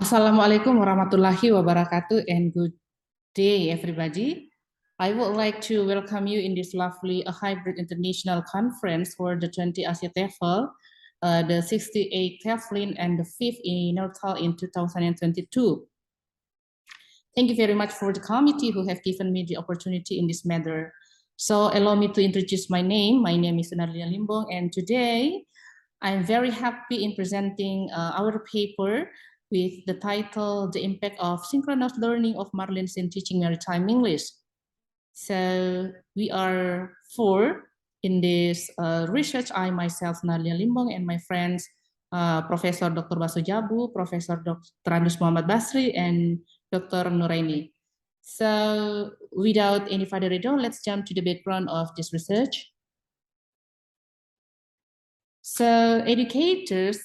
Assalamualaikum warahmatullahi wabarakatuh and good day everybody. I would like to welcome you in this lovely hybrid international conference for the 20th ASIATEFL, the 68th TEFLIN and the 5th iNELTAL in 2022. Thank you very much for the committee who have given me the opportunity in this matter. So allow me to introduce my name. My name is Sunarlia Limbong, and today I'm very happy in presenting our paper with the title, The Impact of Synchronous Learning of Marlins in Teaching Maritime English. So we are four in this research. I myself, Sunarlia Limbong, and my friends, Professor Dr. Basu Jabu, Professor Dr. Andus Muhammad Basri, and Dr. Nuraini. So without any further ado, let's jump to the background of this research. So educators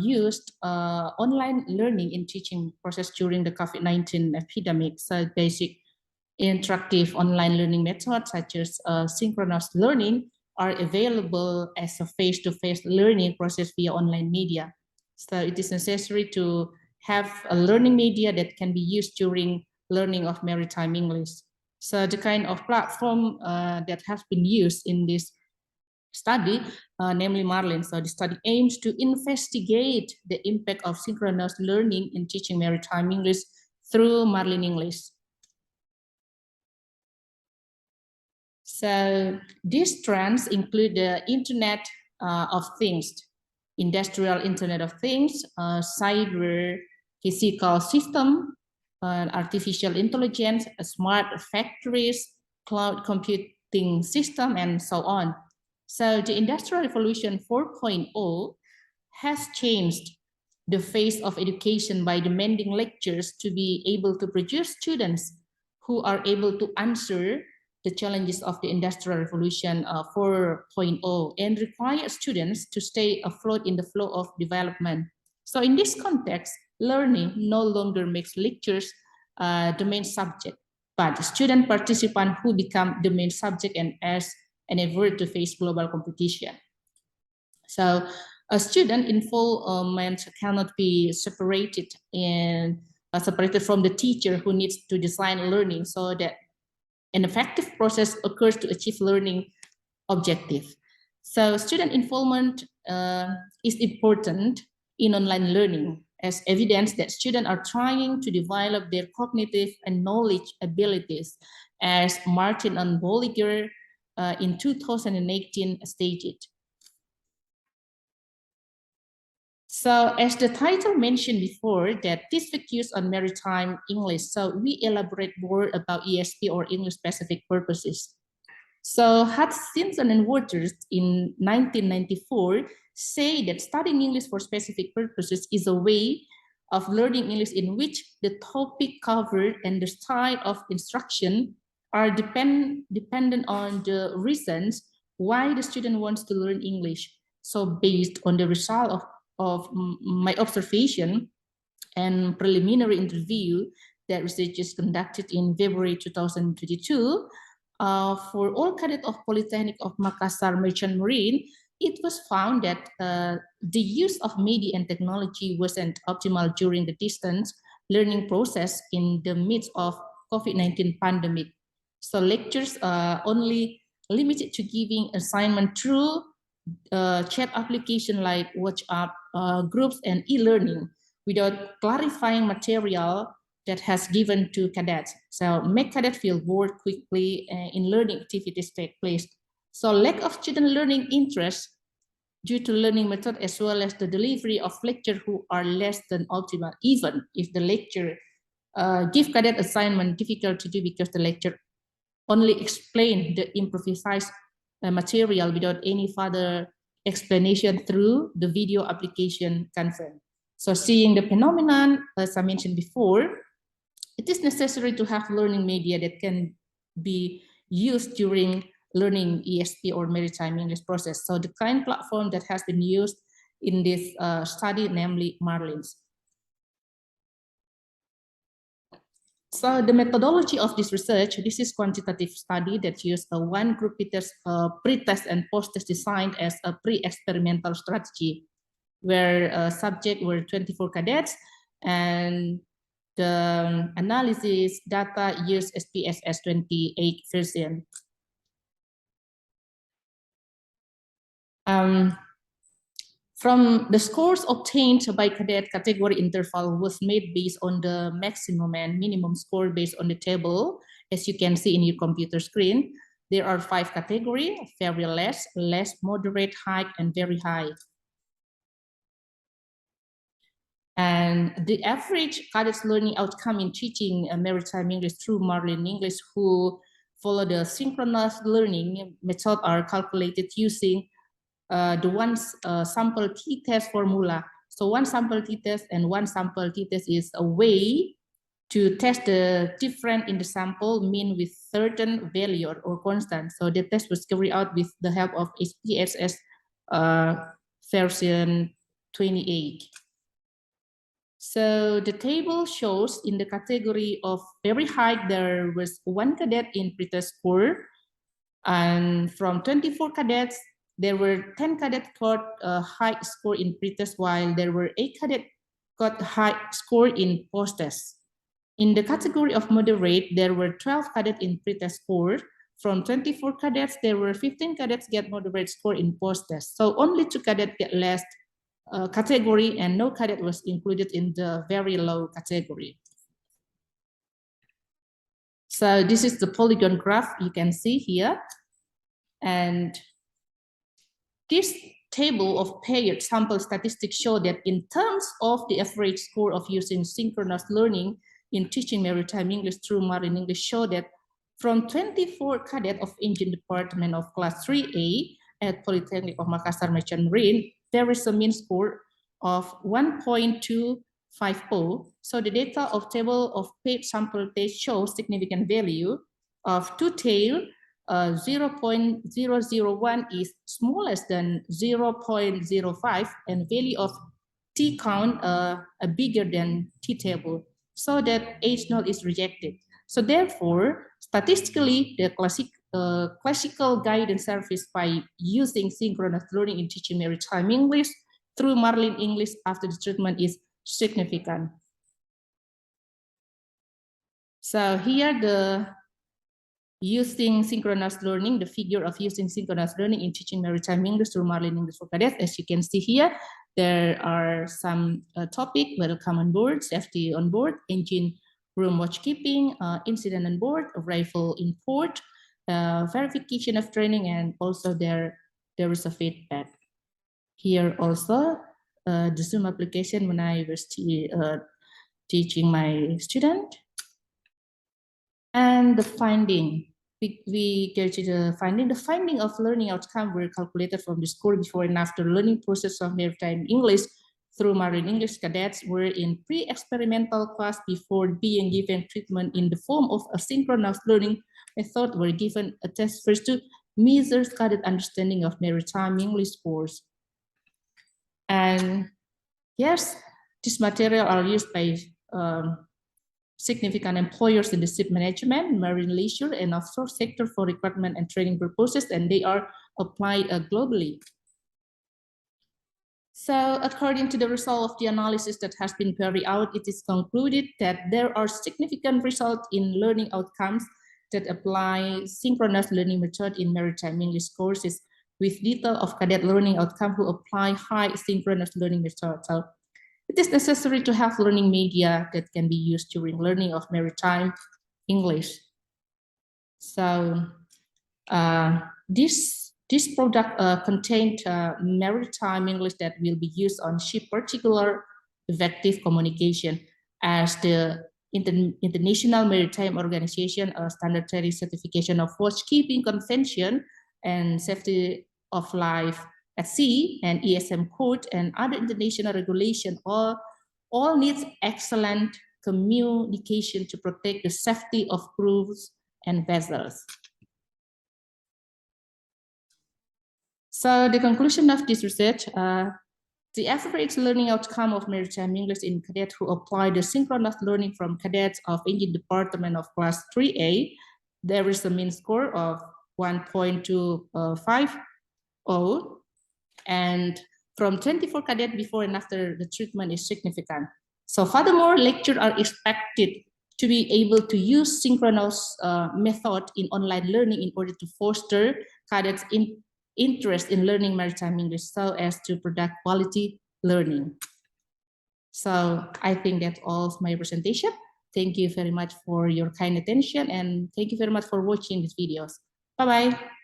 used online learning in teaching process during the COVID-19 epidemic. So basic interactive online learning methods such as synchronous learning are available as a face-to-face learning process via online media. So it is necessary to have a learning media that can be used during learning of maritime English. So the kind of platform that has been used in this study, namely Marlin. So the study aims to investigate the impact of synchronous learning in teaching maritime English through Marlin English. So these trends include the Internet of Things, Industrial Internet of Things, cyber physical system, artificial intelligence, smart factories, cloud computing system, and so on. So the Industrial Revolution 4.0 has changed the face of education by demanding lectures to be able to produce students who are able to answer the challenges of the Industrial Revolution 4.0 and require students to stay afloat in the flow of development. So in this context, learning no longer makes lectures the main subject, but student participants who become the main subject and as an effort to face global competition. So a student involvement cannot be separated from the teacher who needs to design learning so that an effective process occurs to achieve learning objective. So student involvement is important in online learning as evidence that students are trying to develop their cognitive and knowledge abilities, as Martin and Bolliger in 2018 stated. So as the title mentioned before, that this focus on maritime English, so we elaborate more about ESP or English specific purposes. So Hutchinson and Waters in 1994 say that studying English for specific purposes is a way of learning English in which the topic covered and the style of instruction are dependent on the reasons why the student wants to learn English. So based on the result of my observation and preliminary interview that research is conducted in February 2022, for all cadets of Polytechnic of Makassar Merchant Marine, it was found that the use of media and technology wasn't optimal during the distance learning process in the midst of COVID-19 pandemic. So lectures are only limited to giving assignment through chat application like WhatsApp groups and e-learning without clarifying material that has given to cadets. So make cadets feel bored quickly in learning activities take place. So lack of student learning interest due to learning method as well as the delivery of lecture who are less than optimal, even if the lecture give cadet assignment difficult to do because the lecture only explain the improvised material without any further explanation through the video application conference. So seeing the phenomenon, as I mentioned before, it is necessary to have learning media that can be used during learning ESP or maritime English process. So the kind platform that has been used in this study, namely Marlins. So the methodology of this research, this is quantitative study that used a one group pre-test and post-test designed as a pre-experimental strategy, where subject were 24 cadets And the analysis data use SPSS 28th version. From the scores obtained by cadet category interval was made based on the maximum and minimum score based on the table. As you can see in your computer screen, there are 5 categories: very less, less, moderate, high, and very high. And the average cadets learning outcome in teaching maritime English through Marlin English who follow the synchronous learning method are calculated using the one sample t-test formula. So one sample t-test and one sample t-test is a way to test the difference in the sample mean with certain value or constant. So the test was carried out with the help of SPSS version 28. So the table shows in the category of very high, there was 1 cadet in pretest score. And from 24 cadets, there were 10 cadets got a high score in pretest, while there were 8 cadets got high score in post-test. In the category of moderate, there were 12 cadets in pretest score. From 24 cadets, there were 15 cadets get moderate score in post-test. So only 2 cadets get less category, and no cadet was included in the very low category. So this is the polygon graph you can see here. And this table of paired sample statistics show that in terms of the average score of using synchronous learning in teaching maritime English through Marine English show that from 24 cadets of engine department of class 3A at Polytechnic of Makassar Merchant Marine, there is a mean score of 1.250. So the data of table of paired sample test shows significant value of two-tail 0.001 is smallest than 0.05, and value of T count bigger than T table, so that H null is rejected. So therefore, statistically, the classical guidance service by using synchronous learning in teaching maritime English through Marlin English after the treatment is significant. So here the using synchronous learning, the figure of using synchronous learning in teaching maritime English through Marlin English for cadets. As you can see here, there are some topics: welcome on board, safety on board, engine room watchkeeping, incident on board, arrival in port, verification of training, and also there is a feedback. Here also the Zoom application when I was teaching my student. And the finding, we go to the finding. The finding of learning outcome were calculated from the score before and after learning process of maritime English through Marine English cadets were in pre-experimental class before being given treatment in the form of a synchronous learning method were given a test first to measure cadet understanding of maritime English course. And yes, this material are used by significant employers in the ship management, marine leisure, and offshore sector for recruitment and training purposes, and they are applied globally. So according to the result of the analysis that has been carried out, it is concluded that there are significant results in learning outcomes that apply synchronous learning method in maritime English courses with detail of cadet learning outcome who apply high synchronous learning method. So it is necessary to have learning media that can be used during learning of maritime English. So this product contained maritime English that will be used on ship particular effective communication as the International Maritime Organization Standardized Certification of Watchkeeping Convention and Safety of Life at Sea and ESM code and other international regulation all needs excellent communication to protect the safety of crews and vessels. So the conclusion of this research, the average learning outcome of maritime English in cadets who apply the synchronous learning from cadets of engine department of class 3A, there is a mean score of 1.250, and from 24 cadets before and after the treatment is significant. So furthermore, lecturers are expected to be able to use synchronous method in online learning in order to foster cadets' interest in learning maritime English so as to produce quality learning. So I think that's all of my presentation. Thank you very much for your kind attention, and thank you very much for watching these videos. Bye-bye.